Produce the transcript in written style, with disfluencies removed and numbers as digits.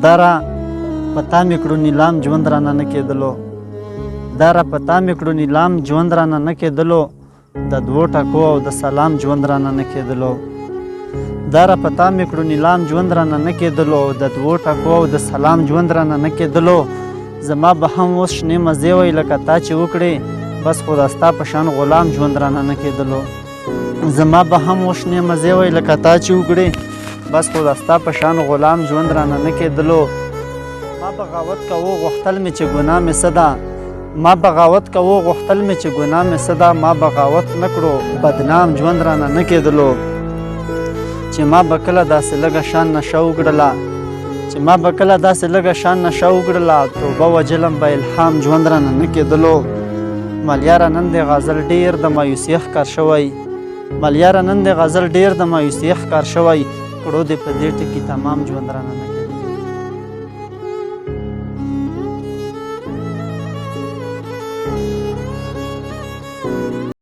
دارا پتا مې کړو نیلام ژوند رانه نه کېدلو دارا پتا مې کړو نیلام ژوند رانه نه کېدلو د دوو ټکو او د سلام ژوند رانه نه کېدلو دارا پتا مې کړو نیلام ژوند رانه نه کېدلو د دوو ټکو او د سلام ژوند رانه نه کېدلو زما به هم اوس شنې مزې وی لکه تا چې وکړې بس خو د ستا په شان غلام ژوند رانه نه کېدلو زما به هم اوس شنې مزې وی لکه تا چې وکړې بس خو د ستا په شان غلام ژوند رانه نه کېدلو ما بغاوت کوو غوښتل مې چې ګناه مې څه ده ما بغاوت کوو غوښتل مې چې ګناه مې څه ده ما بغاوت نه کړو بدنام ژوند رانه نه کېدلو چې ما به کله داسې لږه شان نشه وکړله چې ما به کله داسې لږه شان نشه وکړله توبه وجلم به الهام ژوند رانه نه کېدلو ملیاره نن دې غزل ډېر د مایوسۍ ښکار شوی ملیاره نن دې غزل ډېر د مایوسۍ ښکار شوی کړو دې په دې ټکي تمام ژوند رانه نه